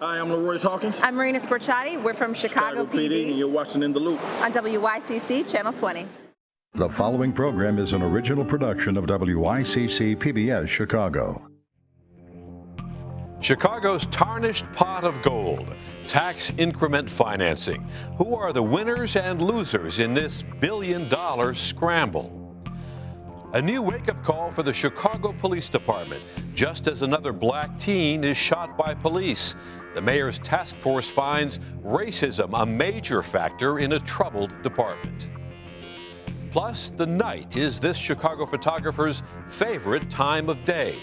Hi, I'm Leroy Hawkins. I'm Marina Scorchati. We're from Chicago PD. And you're watching In the Loop on WYCC Channel 20. The following program is an original production of WYCC PBS Chicago. Chicago's tarnished pot of gold, tax increment financing. Who are the winners and losers in this billion-dollar scramble? A new wake-up call for the Chicago Police Department, just as another black teen is shot by police. The mayor's task force finds racism a major factor in a troubled department. Plus, the night is this Chicago photographer's favorite time of day.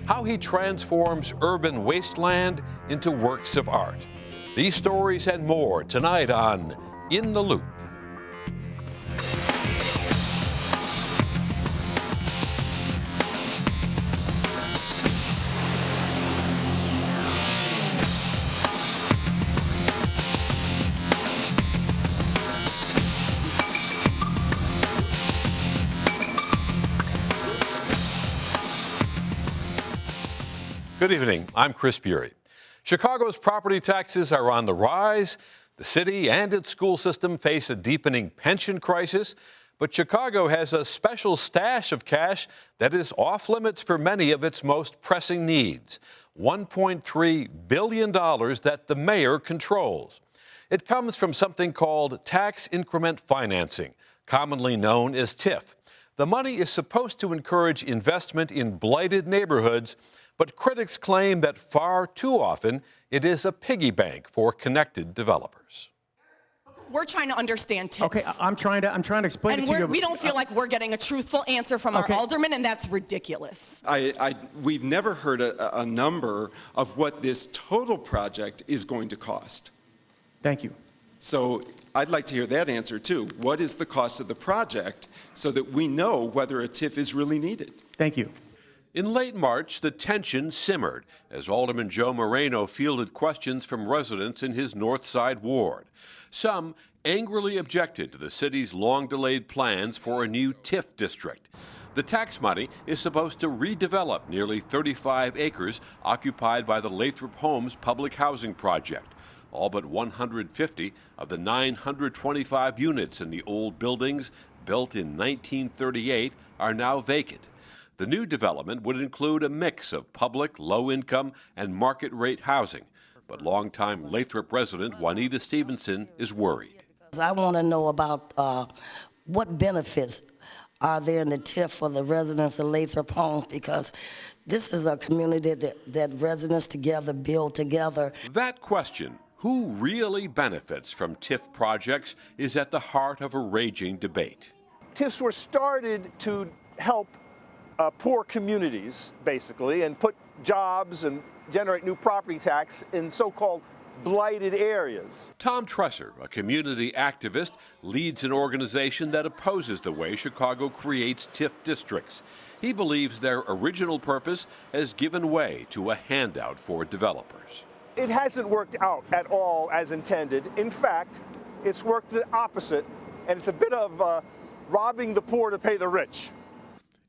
How he transforms urban wasteland into works of art. These stories and more tonight on In the Loop. Good evening, I'm Chris Bury. Chicago's property taxes are on the rise. The city and its school system face a deepening pension crisis, but Chicago has a special stash of cash that is off limits for many of its most pressing needs. $1.3 billion that the mayor controls. It comes from something called tax increment financing, commonly known as TIF. The money is supposed to encourage investment in blighted neighborhoods, but critics claim that far too often it is a piggy bank for connected developers. We're trying to understand TIFs. Okay, I'm trying to explain it to you. We don't feel like we're getting a truthful answer from our alderman, and that's ridiculous. We've never heard a number of what this total project is going to cost. Thank you. So I'd like to hear that answer too. What is the cost of the project so that we know whether a TIF is really needed? Thank you. In late March, the tension simmered as Alderman Joe Moreno fielded questions from residents in his North Side ward. Some angrily objected to the city's long-delayed plans for a new TIF district. The tax money is supposed to redevelop nearly 35 acres occupied by the Lathrop Homes public housing project. All but 150 of the 925 units in the old buildings built in 1938 are now vacant. The new development would include a mix of public, low-income, and market-rate housing. But longtime Lathrop resident Juanita Stevenson is worried. I want to know about what benefits are there in the TIF for the residents of Lathrop Homes, because this is a community that residents together build together. That question, who really benefits from TIF projects, is at the heart of a raging debate. TIFs were started to help poor communities, basically, and put jobs and generate new property tax in so-called blighted areas. Tom Tresser, a community activist, leads an organization that opposes the way Chicago creates TIF districts. He believes their original purpose has given way to a handout for developers. It hasn't worked out at all as intended. In fact, it's worked the opposite, and it's a bit of robbing the poor to pay the rich.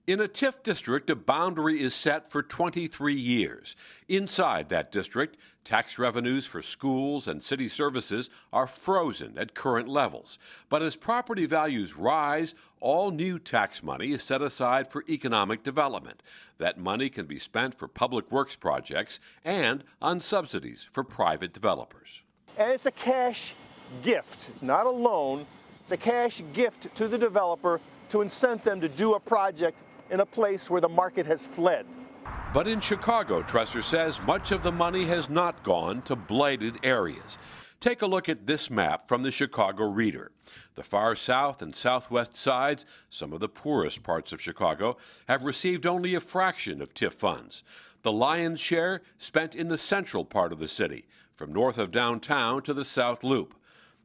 In a TIF district, a boundary is set for 23 years. Inside that district, tax revenues for schools and city services are frozen at current levels. But as property values rise, all new tax money is set aside for economic development. That money can be spent for public works projects and on subsidies for private developers. And it's a cash gift, not a loan. It's a cash gift to the developer to incent them to do a project in a place where the market has fled. But in Chicago, Tresser says, much of the money has not gone to blighted areas. Take a look at this map from the Chicago Reader. The far south and southwest sides, some of the poorest parts of Chicago, have received only a fraction of TIF funds. The lion's share spent in the central part of the city, from north of downtown to the South Loop.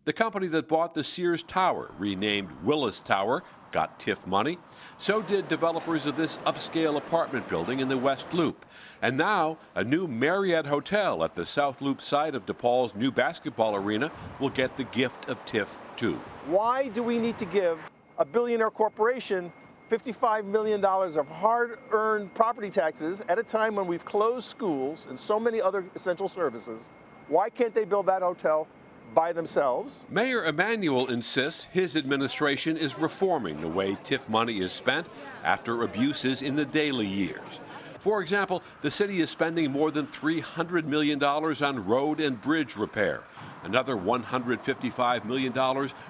The company that bought the Sears Tower, renamed Willis Tower, got TIF money. So did developers of this upscale apartment building in the West Loop. And now, a new Marriott Hotel at the South Loop site of DePaul's new basketball arena will get the gift of TIF too. Why do we need to give a billionaire corporation $55 million of hard-earned property taxes at a time when we've closed schools and so many other essential services Why can't they build that hotel by themselves? Mayor Emanuel insists his administration is reforming the way TIF money is spent after abuses in the Daley years. For example, the city is spending more than $300 million on road and bridge repair, another $155 million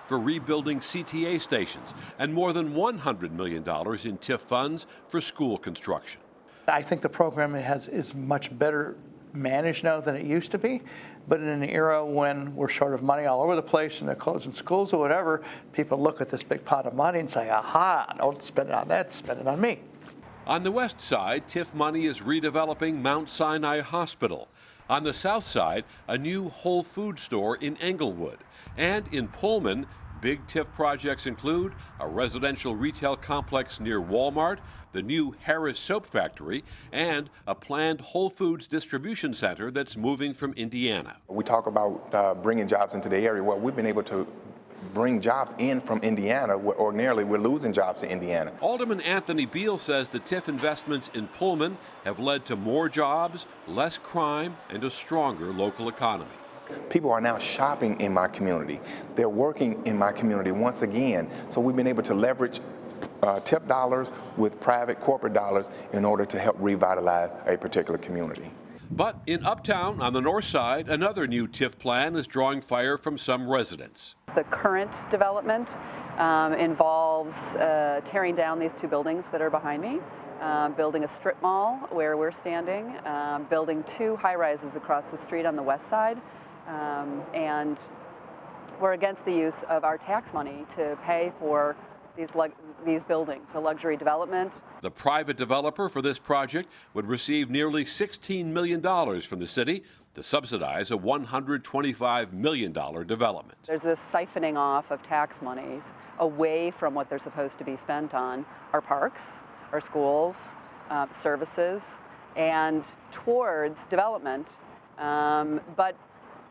for rebuilding CTA stations, and more than $100 million in TIF funds for school construction. I think the program is much better managed now than it used to be, but in an era when we're short of money all over the place and they're closing schools or whatever, people look at this big pot of money and say, aha, don't spend it on that, spend it on me. On the west side, TIF money is redeveloping Mount Sinai Hospital. On the south side, a new Whole Food store in Englewood. And in Pullman, big TIF projects include a residential retail complex near Walmart, the new Harris Soap Factory, and a planned Whole Foods distribution center that's moving from Indiana. We talk about bringing jobs into the area. Well, we've been able to bring jobs in from Indiana, where ordinarily we're losing jobs to Indiana. Alderman Anthony Beal says the TIF investments in Pullman have led to more jobs, less crime, and a stronger local economy. People are now shopping in my community. They're working in my community once again. So we've been able to leverage TIP dollars with private corporate dollars in order to help revitalize a particular community. But in Uptown, on the north side, another new TIF plan is drawing fire from some residents. The current development involves tearing down these two buildings that are behind me, building a strip mall where we're standing, building two high-rises across the street on the west side, and we're against the use of our tax money to pay for these buildings, a luxury development. The private developer for this project would receive nearly $16 million from the city to subsidize a $125 million development. There's this siphoning off of tax monies away from what they're supposed to be spent on our parks, our schools, services, and towards development, but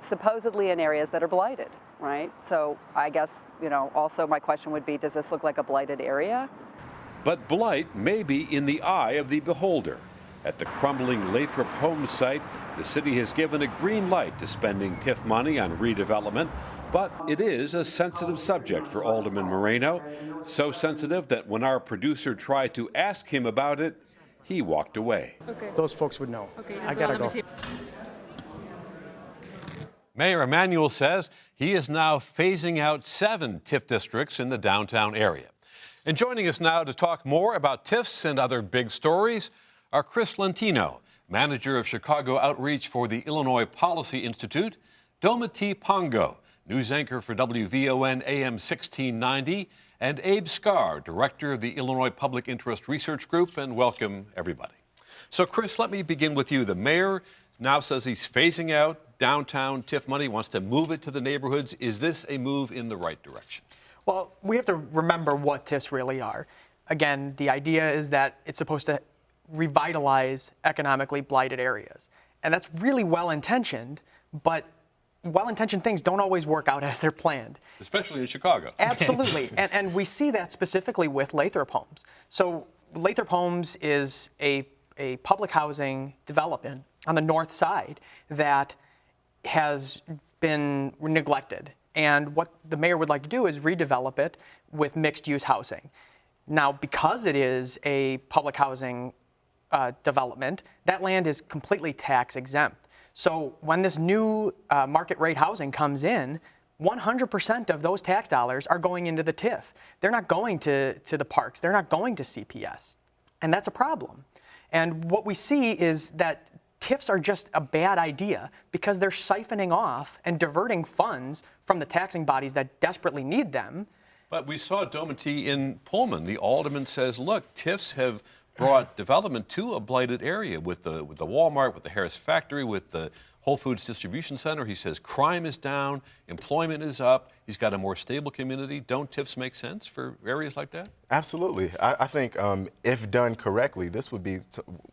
supposedly in areas that are blighted, right? So I guess, also my question would be, does this look like a blighted area? But blight may be in the eye of the beholder. At the crumbling Lathrop Homes site, the city has given a green light to spending TIF money on redevelopment, but it is a sensitive subject for Alderman Moreno, so sensitive that when our producer tried to ask him about it, he walked away. Okay. Those folks would know. Okay, I gotta go. Mayor Emanuel says he is now phasing out 7 TIF districts in the downtown area. And joining us now to talk more about TIFs and other big stories are Chris Lentino, manager of Chicago Outreach for the Illinois Policy Institute, Domiti Pongo, news anchor for WVON AM 1690, and Abe Scar, director of the Illinois Public Interest Research Group, and welcome everybody. So Chris, let me begin with you. The mayor now says he's phasing out downtown TIF money, wants to move it to the neighborhoods. Is this a move in the right direction? Well, we have to remember what TIFs really are. Again, the idea is that it's supposed to revitalize economically blighted areas. And that's really well-intentioned, but well-intentioned things don't always work out as they're planned. Especially in Chicago. Absolutely. and we see that specifically with Lathrop Homes. So Lathrop Homes is a public housing development on the north side that has been neglected. And what the mayor would like to do is redevelop it with mixed-use housing. Now, because it is a public housing development, that land is completely tax exempt. So when this new market rate housing comes in, 100% of those tax dollars are going into the TIF. They're not going to the parks. They're not going to CPS. And that's a problem. And what we see is that TIFs are just a bad idea because they're siphoning off and diverting funds from the taxing bodies that desperately need them. But we saw Domiti in Pullman. The alderman says, look, TIFs have brought development to a blighted area with the Walmart, with the Harris factory, with the Whole Foods distribution center. He says crime is down, employment is up. He's got a more stable community. Don't TIFs make sense for areas like that? Absolutely. I think if done correctly, this would be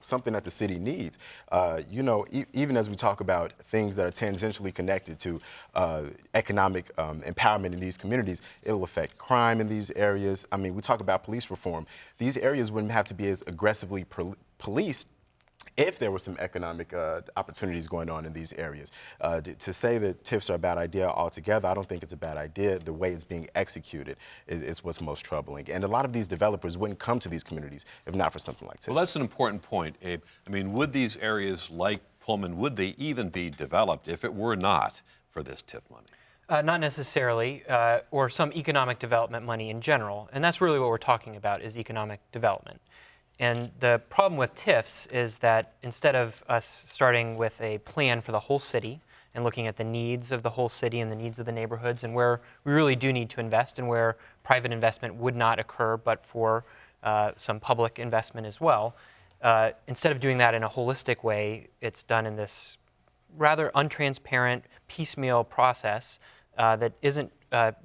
something that the city needs. Even as we talk about things that are tangentially connected to economic empowerment in these communities, it will affect crime in these areas. I mean, we talk about police reform. These areas wouldn't have to be as aggressively policed if there were some economic opportunities going on in these areas. To say that TIFs are a bad idea altogether, I don't think it's a bad idea. The way it's being executed is what's most troubling. And a lot of these developers wouldn't come to these communities if not for something like TIFs. Well, that's an important point, Abe. I mean, would these areas like Pullman, would they even be developed if it were not for this TIF money? Not necessarily, or some economic development money in general. And that's really what we're talking about, is economic development. And the problem with TIFs is that instead of us starting with a plan for the whole city and looking at the needs of the whole city and the needs of the neighborhoods and where we really do need to invest and where private investment would not occur but for some public investment as well, instead of doing that in a holistic way, it's done in this rather untransparent, piecemeal process that isn't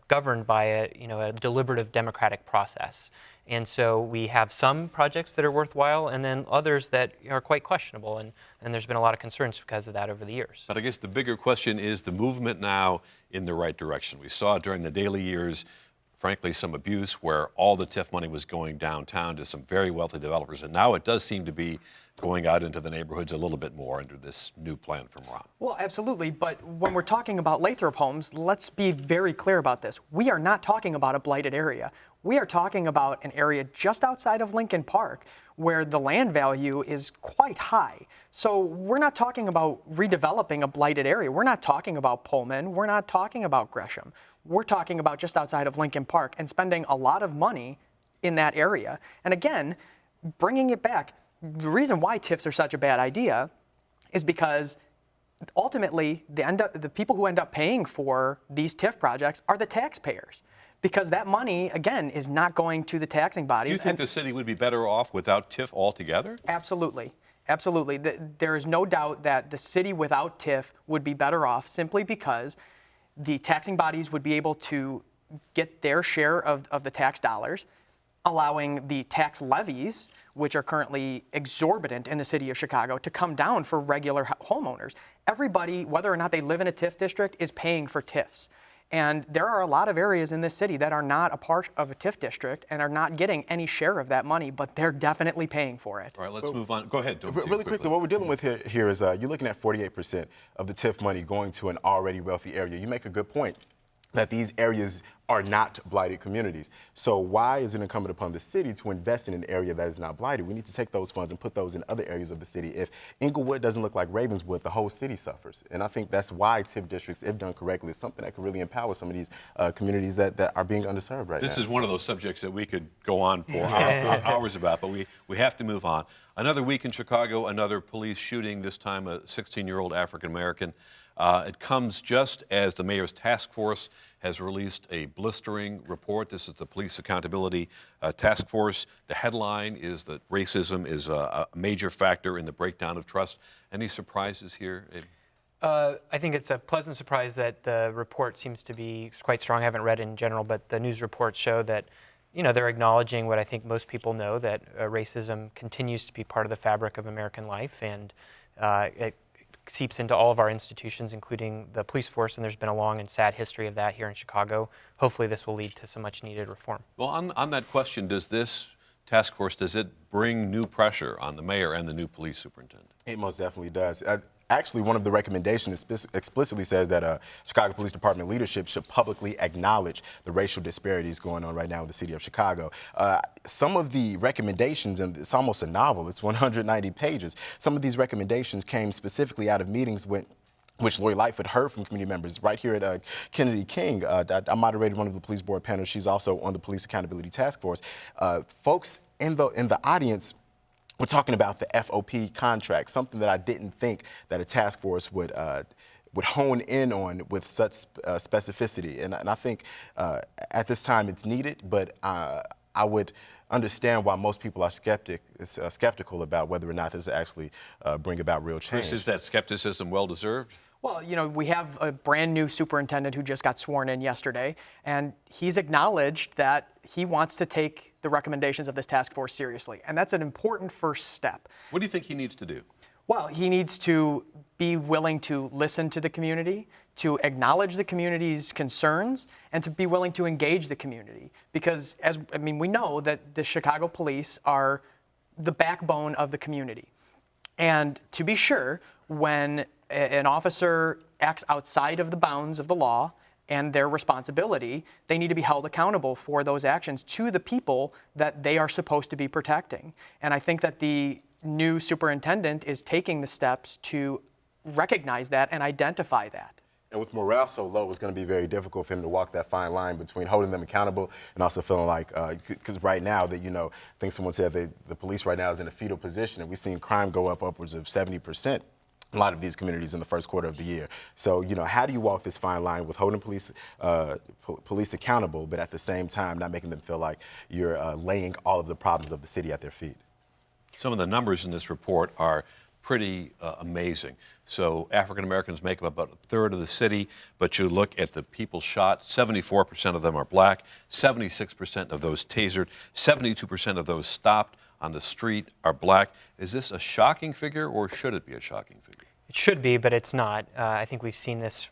governed by a deliberative democratic process. And so we have some projects that are worthwhile and then others that are quite questionable. And there's been a lot of concerns because of that over the years. But I guess the bigger question is the movement now in the right direction. We saw during the Daley years, frankly, some abuse where all the TIF money was going downtown to some very wealthy developers. And now it does seem to be going out into the neighborhoods a little bit more under this new plan from Ron. Well, absolutely. But when we're talking about Lathrop homes, let's be very clear about this. We are not talking about a blighted area. We are talking about an area just outside of Lincoln Park where the land value is quite high. So we're not talking about redeveloping a blighted area. We're not talking about Pullman. We're not talking about Gresham. We're talking about just outside of Lincoln Park and spending a lot of money in that area. And again, bringing it back, the reason why TIFs are such a bad idea is because ultimately the people who end up paying for these TIF projects are the taxpayers. Because that money, again, is not going to the taxing bodies. Do you think the city would be better off without TIF altogether? Absolutely. Absolutely. There is no doubt that the city without TIF would be better off simply because the taxing bodies would be able to get their share of the tax dollars, allowing the tax levies, which are currently exorbitant in the city of Chicago, to come down for regular homeowners. Everybody, whether or not they live in a TIF district, is paying for TIFs. And there are a lot of areas in this city that are not a part of a TIF district and are not getting any share of that money, but they're definitely paying for it. All right, let's move on. Go ahead. Really quickly, what we're dealing with here is you're looking at 48% of the TIF money going to an already wealthy area. You make a good point that these areas are not blighted communities. So why is it incumbent upon the city to invest in an area that is not blighted? We need to take those funds and put those in other areas of the city. If Inglewood doesn't look like Ravenswood, the whole city suffers. And I think that's why TIF districts, if done correctly, is something that could really empower some of these communities that are being underserved right now. This is one of those subjects that we could go on for hours about, but we have to move on. Another week in Chicago, another police shooting, this time a 16-year-old African-American. It comes just as the mayor's task force has released a blistering report. This is the Police Accountability Task Force. The headline is that racism is a major factor in the breakdown of trust. Any surprises here? I think it's a pleasant surprise that the report seems to be quite strong. I haven't read it in general, but the news reports show that they're acknowledging what I think most people know, that racism continues to be part of the fabric of American life, and it seeps into all of our institutions, including the police force, and there's been a long and sad history of that here in Chicago. Hopefully this will lead to some much needed reform. Well, on that question, does this task force, does it bring new pressure on the mayor and the new police superintendent? It most definitely does. Actually, one of the recommendations explicitly says that Chicago Police Department leadership should publicly acknowledge the racial disparities going on right now in the city of Chicago. Some of the recommendations, and it's almost a novel, it's 190 pages, some of these recommendations came specifically out of meetings which Lori Lightfoot heard from community members right here at Kennedy King. I moderated one of the police board panels. She's also on the Police Accountability Task Force. Folks in the audience, we're talking about the FOP contract, something that I didn't think that a task force would hone in on with such specificity. And I think at this time it's needed, but I would understand why most people are skeptical about whether or not this will actually bring about real change. Chris, is that skepticism well-deserved? Well, we have a brand new superintendent who just got sworn in yesterday, and he's acknowledged that he wants to take the recommendations of this task force seriously, and that's an important first step. What do you think he needs to do? Well, he needs to be willing to listen to the community, to acknowledge the community's concerns, and to be willing to engage the community. Because, we know that the Chicago police are the backbone of the community. And to be sure, when an officer acts outside of the bounds of the law and their responsibility, they need to be held accountable for those actions to the people that they are supposed to be protecting. And I think that the new superintendent is taking the steps to recognize that and identify that. And with morale so low, it's going to be very difficult for him to walk that fine line between holding them accountable and also feeling like, because right now, that I think someone said the police right now is in a fetal position, and we've seen crime go up upwards of 70%. A lot of these communities in the first quarter of the year. So, how do you walk this fine line with holding police accountable, but at the same time not making them feel like you're laying all of the problems of the city at their feet? Some of the numbers in this report are pretty amazing. So African Americans make up about a third of the city, but you look at the people shot, 74% of them are black, 76% of those tasered, 72% of those stopped on the street are black. Is this a shocking figure, or should it be a shocking figure? It should be, but it's not. I think we've seen this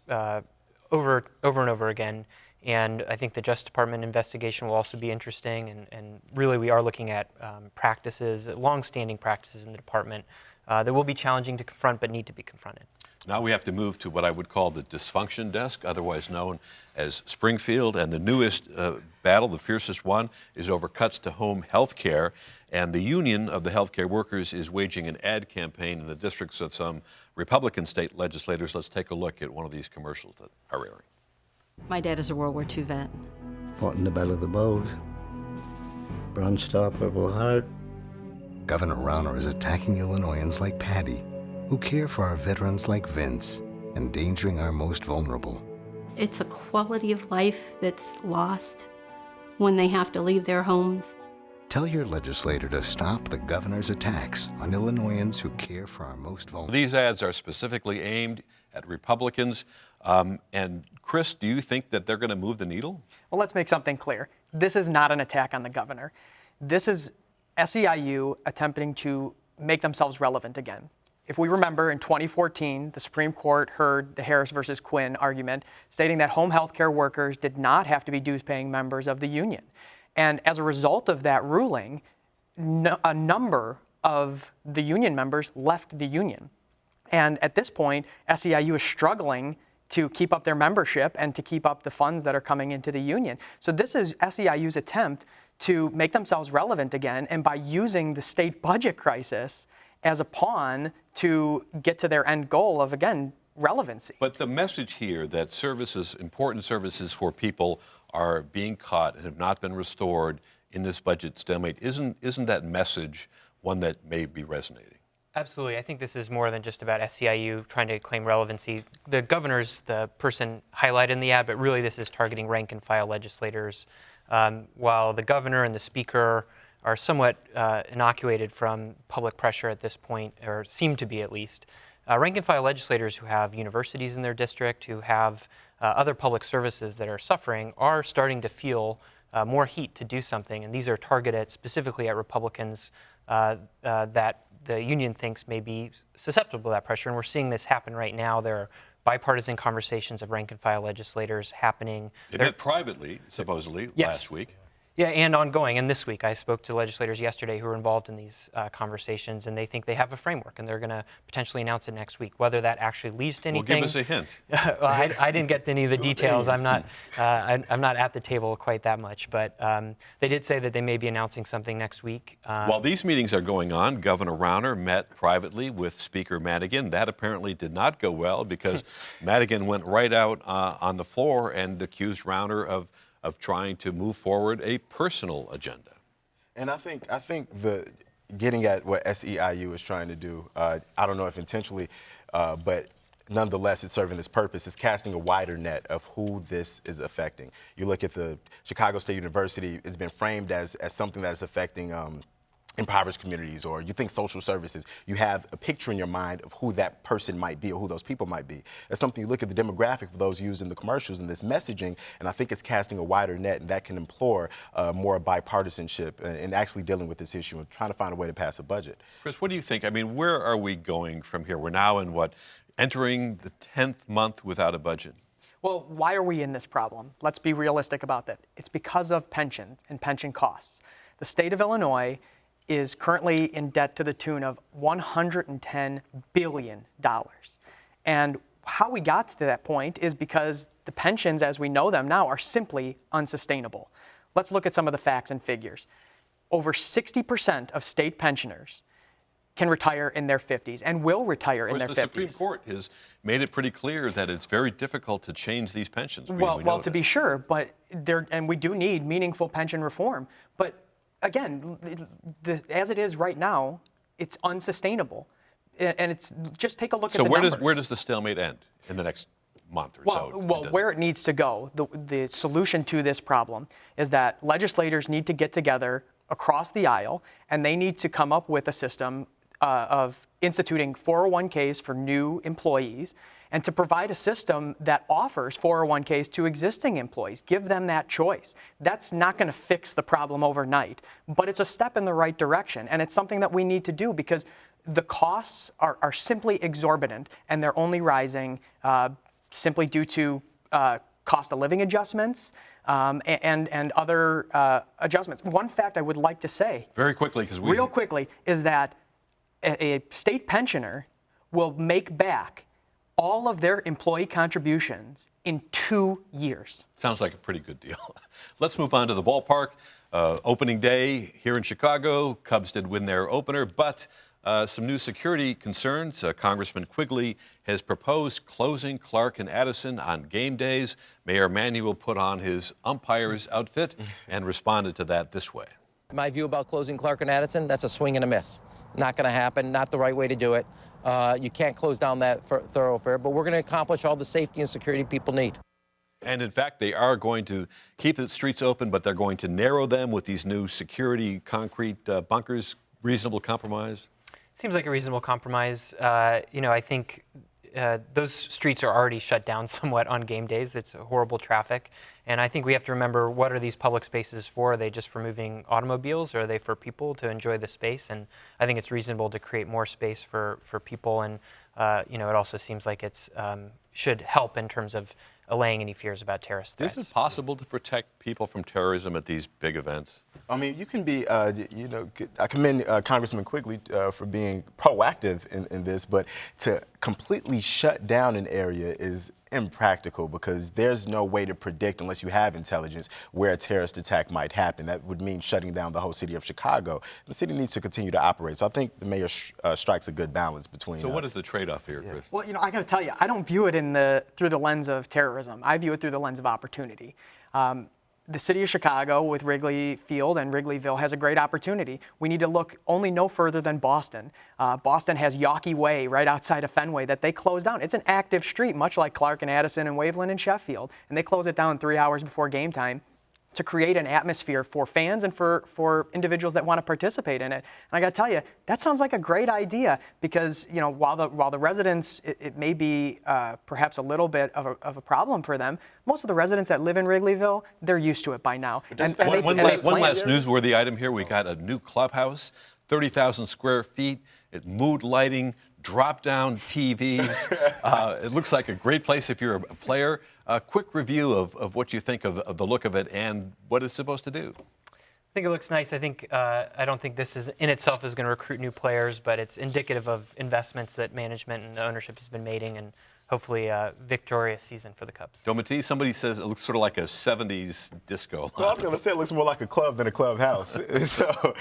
over and over again. And I think the Justice Department investigation will also be interesting. And really, we are looking at practices, long-standing practices in the department that will be challenging to confront, but need to be confronted. Now we have to move to what I would call the dysfunction desk, otherwise known as Springfield. And the newest battle, the fiercest one, is over cuts to home health care. And the union of the healthcare workers is waging an ad campaign in the districts of some Republican state legislators. Let's take a look at one of these commercials that are airing. My dad is a World War II vet. Fought in the Battle of the Bulge. Bronze Star, Purple Heart. Governor Rauner is attacking Illinoisans like Patty, who care for our veterans like Vince, endangering our most vulnerable. It's a quality of life that's lost when they have to leave their homes. Tell your legislator to stop the governor's attacks on Illinoisans who care for our most vulnerable. These ads are specifically aimed at Republicans. And Chris, do you think that they're going to move the needle? Well, let's make something clear. This is not an attack on the governor. This is SEIU attempting to make themselves relevant again. If we remember, in 2014, the Supreme Court heard the Harris versus Quinn argument, stating that home health care workers did not have to be dues-paying members of the union. And as a result of that ruling, a number of the union members left the union. And at this point, SEIU is struggling to keep up their membership and to keep up the funds that are coming into the union. So this is SEIU's attempt to make themselves relevant again, and by using the state budget crisis as a pawn to get to their end goal of, again, relevancy. But the message here that services, important services for people, are being cut and have not been restored in this budget stalemate, isn't that message one that may be resonating? Absolutely. I think this is more than just about SEIU trying to claim relevancy. The governor's the person highlighted in the ad, but really this is targeting rank and file legislators. While the governor and the speaker are somewhat inoculated from public pressure at this point, or seem to be at least, rank and file legislators who have universities in their district, who have other public services that are suffering, are starting to feel more heat to do something. And these are targeted specifically at Republicans that the union thinks may be susceptible to that pressure. And we're seeing this happen right now. There are bipartisan conversations of rank and file legislators happening. They met privately, supposedly, last week. Yeah, and ongoing. And this week, I spoke to legislators yesterday who were involved in these conversations, and they think they have a framework, and they're going to potentially announce it next week. Whether that actually leads to anything. Well, give us a hint. Well, I didn't get to any of the details. I'm not at the table quite that much, but they did say that they may be announcing something next week. While these meetings are going on, Governor Rauner met privately with Speaker Madigan. That apparently did not go well because Madigan went right out on the floor and accused Rauner of trying to move forward a personal agenda. And I think the getting at what SEIU is trying to do, I don't know if intentionally, but nonetheless, it's serving this purpose. It's casting a wider net of who this is affecting. You look at the Chicago State University, it's been framed as something that is affecting impoverished communities, or you think social services, you have a picture in your mind of who that person might be or who those people might be. That's something you look at the demographic of those used in the commercials and this messaging, and I think it's casting a wider net, and that can implore more bipartisanship in actually dealing with this issue and trying to find a way to pass a budget. Chris, what do you think? I mean, where are we going from here? We're now in entering the 10th month without a budget. Well, why are we in this problem? Let's be realistic about that. It's because of pension and pension costs. The state of Illinois is currently in debt to the tune of $110 billion. And how we got to that point is because the pensions as we know them now are simply unsustainable. Let's look at some of the facts and figures. Over 60% of state pensioners can retire in their 50s and will retire in their 50s. The Supreme Court has made it pretty clear that it's very difficult to change these pensions. Well, to be sure, but and we do need meaningful pension reform. But again, as it is right now, it's unsustainable. And it's just take a look at the numbers. So where does the stalemate end in the next month or so? Well, where it needs to go, the solution to this problem is that legislators need to get together across the aisle, and they need to come up with a system of instituting 401ks for new employees and to provide a system that offers 401ks to existing employees. Give them that choice. That's not going to fix the problem overnight, but it's a step in the right direction, and it's something that we need to do because the costs are simply exorbitant, and they're only rising simply due to cost of living adjustments and other adjustments. One fact I would like to say, very quickly, because real quickly, is that a state pensioner will make back all of their employee contributions in 2 years. Sounds like a pretty good deal. Let's move on to the ballpark. Opening day here in Chicago. Cubs did win their opener, but some new security concerns. Congressman Quigley has proposed closing Clark and Addison on game days. Mayor Manuel put on his umpire's outfit and responded to that this way. My view about closing Clark and Addison, that's a swing and a miss. Not going to happen, not the right way to do it. You can't close down that thoroughfare, but we're going to accomplish all the safety and security people need. And in fact, they are going to keep the streets open, but they're going to narrow them with these new security concrete bunkers. Reasonable compromise? Seems like a reasonable compromise. I think those streets are already shut down somewhat on game days. It's horrible traffic. And I think we have to remember, what are these public spaces for? Are they just for moving automobiles, or are they for people to enjoy the space? And I think it's reasonable to create more space for people. And, it also seems like it's should help in terms of allaying any fears about terrorist threats. Is it possible to protect people from terrorism at these big events? I mean, you can be, I commend Congressman Quigley for being proactive in this, but to completely shut down an area is impractical because there's no way to predict, unless you have intelligence, where a terrorist attack might happen. That would mean shutting down the whole city of Chicago. The city needs to continue to operate. So I think the mayor strikes a good balance between. So what is the trade-off here, Chris? Well, I got to tell you, I don't view it through the lens of terrorism. I view it through the lens of opportunity. The city of Chicago with Wrigley Field and Wrigleyville has a great opportunity. We need to look only no further than Boston. Boston has Yawkey Way right outside of Fenway that they closed down. It's an active street, much like Clark and Addison and Waveland and Sheffield, and they close it down 3 hours before game time to create an atmosphere for fans and for individuals that want to participate in it. And I got to tell you, that sounds like a great idea because, while the residents, it may be perhaps a little bit of a problem for them, most of the residents that live in Wrigleyville, they're used to it by now. One last newsworthy item here. We got a new clubhouse, 30,000 square feet, mood lighting, drop-down TVs. It looks like a great place if you're a player. A quick review of what you think of the look of it and what it's supposed to do. I think it looks nice. I think I don't think this is in itself is going to recruit new players, but it's indicative of investments that management and ownership has been making, and hopefully a victorious season for the Cubs. Domity, somebody says it looks sort of like a 70s disco. Well, I was going to say it looks more like a club than a clubhouse. So,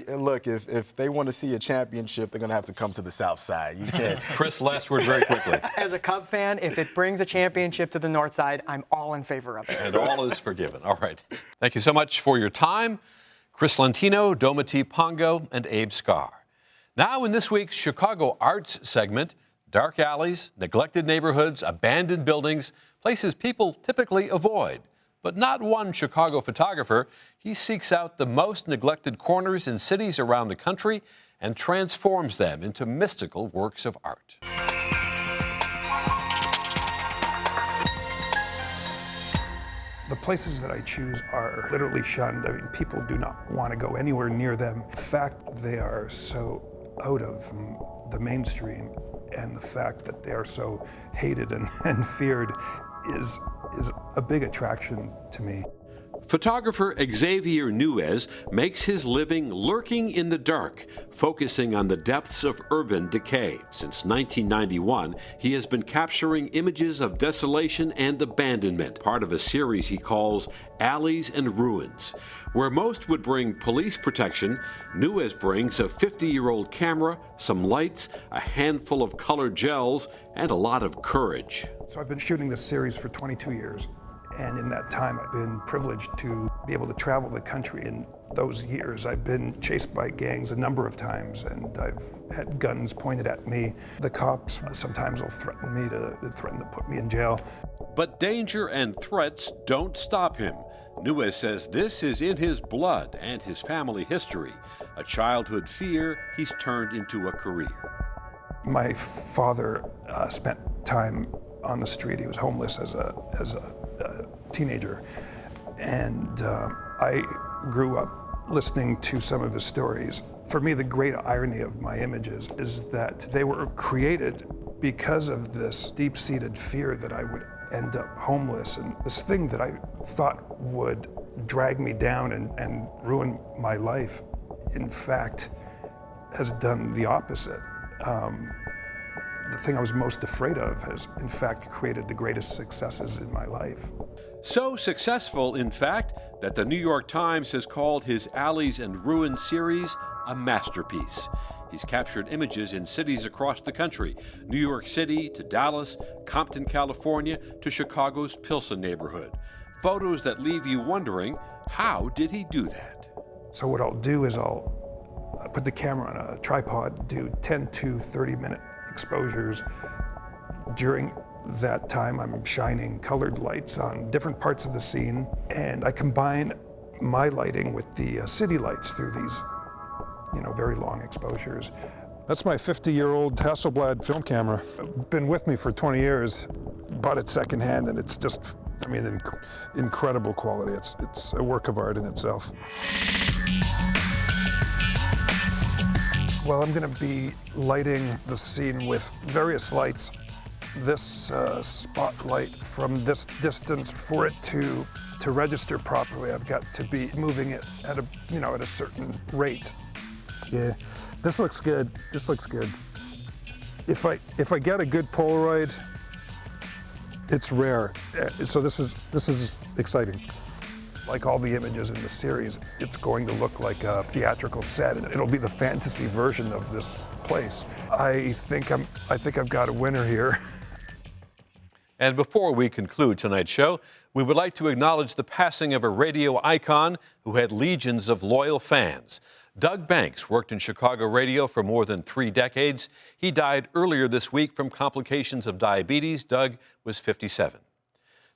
look, if they want to see a championship, they're going to have to come to the South Side. You can't. Chris, last word very quickly. As a Cub fan, if it brings a championship to the North Side, I'm all in favor of it. And all is forgiven. All right. Thank you so much for your time. Chris Lentino, Domity Pongo, and Abe Scar. Now in this week's Chicago Arts segment, dark alleys, neglected neighborhoods, abandoned buildings, places people typically avoid. But not one Chicago photographer. He seeks out the most neglected corners in cities around the country and transforms them into mystical works of art. The places that I choose are literally shunned. I mean, people do not want to go anywhere near them. The fact they are so out of the mainstream and the fact that they are so hated and feared is a big attraction to me. Photographer Xavier Nuez makes his living lurking in the dark, focusing on the depths of urban decay. Since 1991, he has been capturing images of desolation and abandonment, part of a series he calls Alleys and Ruins. Where most would bring police protection, Nuez brings a 50-year-old camera, some lights, a handful of colored gels, and a lot of courage. So I've been shooting this series for 22 years. And in that time, I've been privileged to be able to travel the country. In those years, I've been chased by gangs a number of times, and I've had guns pointed at me. The cops sometimes will threaten to put me in jail. But danger and threats don't stop him. Nuez says this is in his blood and his family history. A childhood fear he's turned into a career. My father spent time on the street. He was homeless as a teenager, and I grew up listening to some of his stories. For me, the great irony of my images is that they were created because of this deep-seated fear that I would end up homeless, and this thing that I thought would drag me down and ruin my life, in fact, has done the opposite. The thing I was most afraid of has, in fact, created the greatest successes in my life. So successful, in fact, that the New York Times has called his Alleys and Ruins series a masterpiece. He's captured images in cities across the country, New York City to Dallas, Compton, California to Chicago's Pilsen neighborhood. Photos that leave you wondering, how did he do that? So what I'll do is I'll put the camera on a tripod, do 10 to 30-minute exposures. During that time, I'm shining colored lights on different parts of the scene, and I combine my lighting with the city lights through these, very long exposures. That's my 50-year-old Hasselblad film camera. Been with me for 20 years. Bought it secondhand, and it's just, incredible quality. It's a work of art in itself. Well, I'm going to be lighting the scene with various lights. This spotlight from this distance, for it to register properly, I've got to be moving it at a certain rate. Yeah, this looks good. This looks good. If I get a good Polaroid, it's rare. So this is exciting. Like all the images in the series, it's going to look like a theatrical set, and it'll be the fantasy version of this place. I think I've got a winner here. And before we conclude tonight's show, we would like to acknowledge the passing of a radio icon who had legions of loyal fans. Doug Banks worked in Chicago radio for more than 3 decades. He died earlier this week from complications of diabetes. Doug was 57.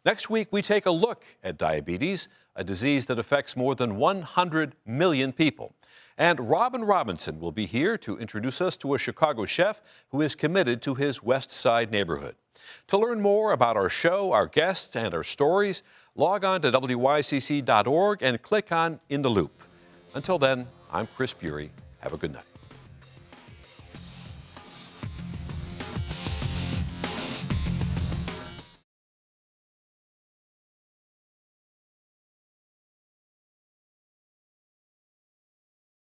Next week, we take a look at diabetes, a disease that affects more than 100 million people. And Robin Robinson will be here to introduce us to a Chicago chef who is committed to his West Side neighborhood. To learn more about our show, our guests, and our stories, log on to WYCC.org and click on In the Loop. Until then, I'm Chris Bury. Have a good night.